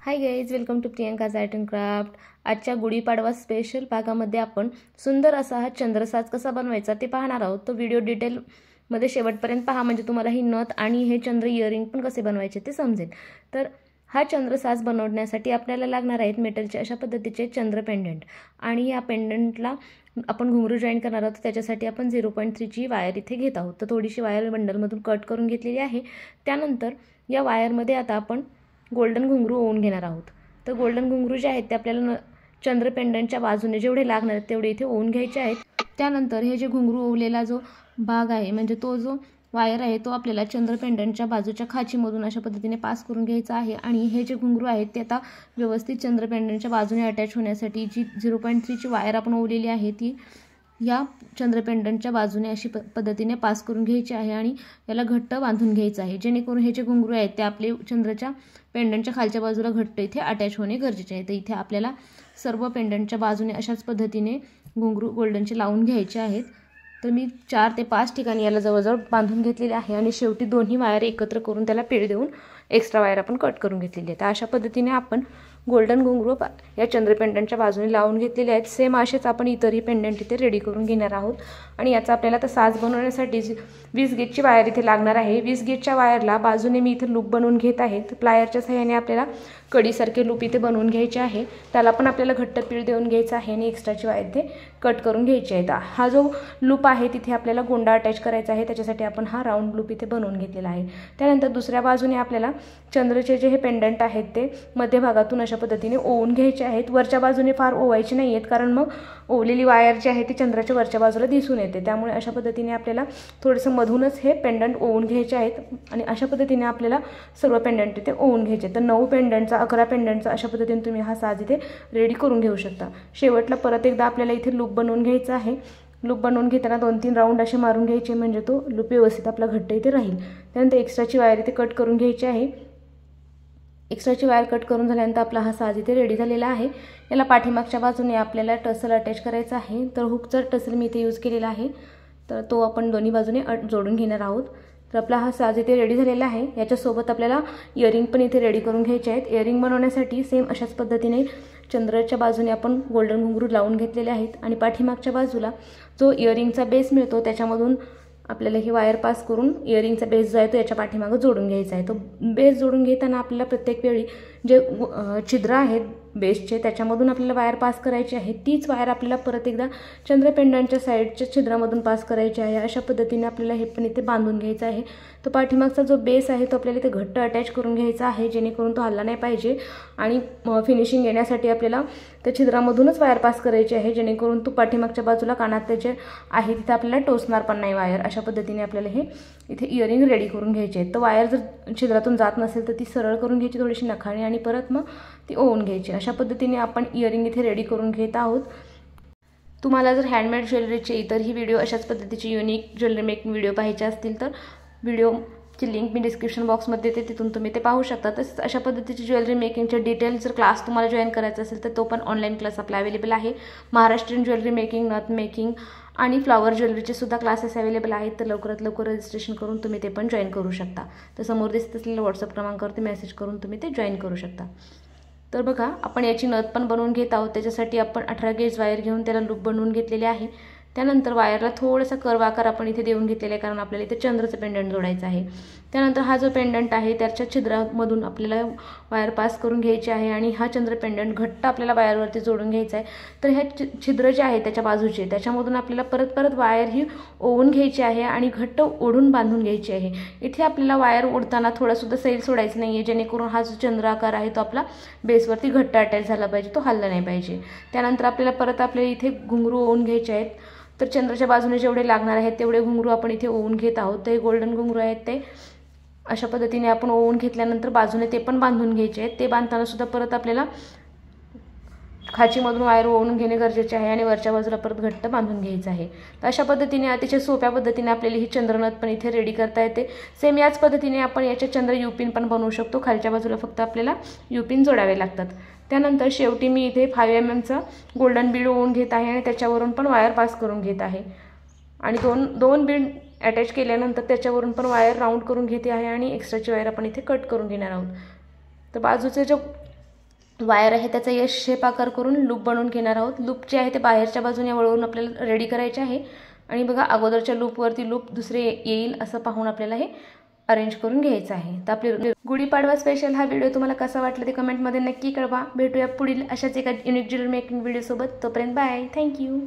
High guys, welcome to Priyanka's art and craft. आजच्या Gudi Padwa special भागामध्ये आपण सुंदर असा हा चंद्रसाज कसा बनवायचा ते पाहणार आहोत। तो व्हिडिओ डिटेलमध्ये शेवटपर्यंत पहा, म्हणजे तुम्हाला ही नथ आणि हे चंद्र इयरिंग पण कसे बनवायचे ते समजेल। तर हा चंद्रसाज बनवण्यासाठी आपल्याला लागणार आहेत मेटलचे अशा पद्धतीचे चंद्र पेंडंट, आणि या पेंडंटला आपण घुंगरू जॉईन करणार आहोत। त्याच्यासाठी आपण 0.3 ची वायर इथे घेत आहोत। तर थोडीशी वायर बंडलमधून कट करून घेतलेली आहे। त्यानंतर या वायरमध्ये आता आपण गोल्डन घुंगरू ओवून घेणार आहोत। तर गोल्डन घुंगरू जे आहेत ते आपल्याला चंद्र पेंडंटच्या बाजूने जेवढे लागणार आहेत तेवढे इथे ओवून घ्यायचे आहेत। त्यानंतर हे जे घुंगरू ओवलेला जो भाग आहे, म्हणजे तो जो वायर आहे, तो आपल्याला चंद्र पेंडंटच्या बाजूच्या खाचीमधून अशा पद्धतीने पास करून घ्यायचा आहे। आणि हे जे घुंगरू आहेत ते आता व्यवस्थित चंद्र पेंडंटच्या बाजूने अटॅच होण्यासाठी जी 0.3 ची वायर आपण ओवलेली आहे ती या चंद्र पेंडंटच्या बाजूने अशी पद्धतीने पास करून घ्यायची आहे आणि याला घट्ट बांधून घ्यायचं आहे, जेणेकरून हे जे घुंगरू आहेत ते आपले चंद्रच्या पेंडंटच्या खालच्या बाजूला घट्ट इथे अटॅच होणे गरजेचे आहे। तर इथे आपल्याला सर्व पेंडंटच्या बाजूने अशाच पद्धतीने घुंगरू गोल्डनचे लावून घ्यायचे आहेत। तर मी 4 ते 5 ठिकाणी याला जवळजवळ बांधून घेतलेले आहे आणि शेवटी दोन्ही वायर एकत्र करून त्याला पीळ देऊन एक्स्ट्रा वायर आपण कट करून घेतलेली आहे। तर अशा पद्धतीने आपण गोल्डन घुंगरू या चंद्र पेंडंटच्या बाजूने लावून घेतलेले आहेत। सेम असेच आपण इतरही पेंडंट इथे रेडी करून घेणार आहोत। आणि याचा आपल्याला तर साज बनवण्यासाठी 20 गेजची वायर इथे लागणार आहे। 20 गेजच्या वायरला बाजूने मी इथे लूप बनवून घेत आहे। तर प्लायरच्या सहाय्याने आपल्याला कडीसारखे लूप इथे बनवून घ्यायचे आहे। त्याला पण आपल्याला घट्ट पीळ देऊन घ्यायचं आहे आणि एक्स्ट्राची वायर इथे कट करून घ्यायची आहे। हा जो लूप आहे तिथे आपल्याला गोंडा अटॅच करायचा आहे, त्याच्यासाठी आपण हा राऊंड लूप इथे बनवून घेतलेला आहे। त्यानंतर दुसऱ्या बाजूने आपल्याला चंद्रचे जे हे पेंडंट आहेत ते मध्यभागातून अशा पद्धतीने ओवून घ्यायचे आहेत। वरच्या बाजूने फार ओवायचे नाही आहेत, कारण मग ओवलेली वायर जी आहे ती चंद्राच्या वरच्या बाजूला दिसून येते। त्यामुळे अशा पद्धतीने आपल्याला थोडंसं मधूनच हे पेंडंट ओवून घ्यायचे आहेत आणि अशा पद्धतीने आपल्याला सर्व पेंडंट इथे ओवून घ्यायचे। तर 9 पेंडंटचा 11 पेंडंटचा अशा पद्धतीने तुम्ही हा साज इथे रेडी करून घेऊ शकता। शेवटला परत एकदा आपल्याला इथे लूप बनवून घ्यायचा आहे। लूप बनवून घेताना 2-3 राऊंड असे मारून घ्यायचे, म्हणजे तो लूप व्यवस्थित आपला घट्ट इथे राहील। त्यानंतर एक्स्ट्राची वायर इथे कट करून घ्यायची आहे। एक्स्ट्राची वायर कट करून झाल्यानंतर आपला हा साज इथे रेडी झालेला आहे। याला पाठीमागच्या बाजूने आपल्याला टसल अटॅच करायचा आहे। तर हुकचा टसल मी इथे यूज केलेला आहे, तर तो आपण दोन्ही बाजूने जोडून घेणार आहोत। तर आपला हा साज इथे रेडी झालेला आहे। याच्यासोबत आपल्याला इयरिंग पण इथे रेडी करून घ्यायचे आहेत। इयरिंग बनवण्यासाठी सेम अशाच पद्धतीने चंद्राच्या बाजूने आपण गोल्डन घुंगरू लावून घेतलेले आहेत आणि पाठीमागच्या बाजूला जो इयरिंगचा बेस मिळतो त्याच्यामधून आपल्याला ही वायर पास करून इयरिंगचा बेस जो आहे तो याच्या पाठीमागं जोडून घ्यायचा आहे। तो बेस जोडून घेताना आपल्याला प्रत्येक वेळी जे छिद्र आहेत बेसचे त्याच्यामधून आपल्याला वायर पास करायची आहे। तीच वायर आपल्याला परत एकदा चंद्र पेंडंटच्या साईडच्या छिद्रामधून पास करायची आहे। अशा पद्धतीने आपल्याला हे पण इथे बांधून घ्यायचं आहे। तो पाठीमागचा जो बेस आहे तो आपल्याला इथे घट्ट अटॅच करून घ्यायचा आहे, जेणेकरून तो हलला नाही पाहिजे। आणि फिनिशिंग येण्यासाठी आपल्याला त्या छिद्रामधूनच वायर पास करायची आहे, जेणेकरून तो पाठीमागच्या बाजूला कानात त्याचे आहे तिथे आपल्याला टोचणार पण नाही वायर। अशा पद्धतीने आपल्याला हे इथे इयरिंग रेडी करून घ्यायचे आहेत। तर वायर जर छिद्रातून जात नसेल तर ती सरळ करून घ्यायची थोडीशी नखाने आणि परत मग ती ओवून घ्यायची। अशा पद्धतीने आपण इयरिंग इथे रेडी करून घेत आहोत। तुम्हाला जर हँडमेड ज्वेलरीचे इतरही व्हिडिओ अशाच पद्धतीचे युनिक ज्वेलरी मेकिंग व्हिडिओ पाहायचे असतील तर व्हिडिओची लिंक मी डिस्क्रिप्शन बॉक्समध्ये देते, तिथून तुम्ही ते पाहू शकता। तसेच अशा पद्धतीचे ज्वेलरी मेकिंगचे डिटेल जर क्लास तुम्हाला जॉईन करायचा असेल तर तो पण ऑनलाईन क्लास आपला अवेलेबल आहे। महाराष्ट्रीयन ज्वेलरी मेकिंग, नथ मेकिंग आणि फ्लॉवर ज्वेलरीचे सुद्धा क्लासेस अवेलेबल आहेत। तर लवकरात लवकर रजिस्ट्रेशन करून तुम्ही ते पण जॉईन करू शकता। तर समोर दिसत असलेल्या व्हॉट्सअप क्रमांकावरती मेसेज करून तुम्ही ते जॉईन करू शकता। तर बघा, आपण याची नथ पण बनवून घेत आहोत। त्याच्यासाठी आपण 18 गेज वायर घेऊन त्याला लूप बनवून घेतलेले आहे। त्यानंतर वायरला थोडासा कर्व आकार आपण इथे देऊन घेतलेला आहे, कारण आपल्याला इथे चंद्राचं पेंडंट जोडायचं आहे। त्यानंतर हा जो पेंडंट आहे त्याच्या छिद्रामधून आपल्याला वायर पास करून घ्यायची आहे आणि हा चंद्र पेंडंट घट्ट आपल्याला वायरवरती जोडून घ्यायचा आहे। तर ह्या छिद्र जे आहे त्याच्या बाजूचे त्याच्यामधून आपल्याला परत वायर ही ओवून घ्यायची आहे आणि घट्ट ओढून बांधून घ्यायची आहे। इथे आपल्याला वायर ओढताना थोडासुद्धा सैल सोडायचं नाही आहे, जेणेकरून हा जो चंद्र आकार आहे तो आपला बेसवरती घट्ट अटॅच झाला पाहिजे, तो हलला नाही पाहिजे। त्यानंतर आपल्याला परत आपल्याला इथे घुंगरू ओवून घ्यायचे आहेत। तर चंद्राच्या बाजूने जेवढे लागणार आहेत तेवढे घुंगरू आपण इथे ओवून घेत आहोत। ते गोल्डन घुंगरू आहेत ते अशा पद्धतीने आपण ओवून घेतल्यानंतर बाजूने ते पण बांधून घ्यायचे आहेत। ते बांधताना सुद्धा परत आपल्याला खाचीमधून वायर ओवून घेणे गरजेचे आहे आणि वरच्या बाजूला परत घट्ट बांधून घ्यायचं आहे। तर अशा पद्धतीने अतिशय सोप्या पद्धतीने आपल्याला ही चंद्रनथ पण इथे रेडी करता येते। सेम याच पद्धतीने आपण याचे चंद्र युपिन पण बनवू शकतो। खालच्या बाजूला फक्त आपल्याला युपिन जोडावे लागतात। त्यानंतर शेवटी मी इथे 5 mm चा गोल्डन बीड ओवून घेत आहे आणि त्याच्यावरून पण वायर पास करून घेत आहे आणि दोन बीड अटॅच केल्यानंतर त्याच्यावरून पण वायर राऊंड करून घेते आहे आणि एक्स्ट्राची वायर आपण इथे कट करून घेणार आहोत। तर बाजूचे जो वायर आहे त्याचा यश शेप आकार करून लूप बनवून घेणार आहोत. लूप जे आहे ते बाहेरच्या बाजूने वळवून आपल्याला रेडी करायचे आहे. आणि बघा अगोदरच्या लूपवरती लूप दुसरे येईल असं पाहून आपल्याला हे अरेंज करून घ्यायचं आहे. तर आपली गुढीपाडवा स्पेशल हा व्हिडिओ तुम्हाला कसा वाटला ते कमेंटमध्ये नक्की कळवा. भेटूया पुढील अशाच एका युनिक ज्वेलरी मेकिंग व्हिडिओसोबत. तोपर्यंत बाय. थँक्यू.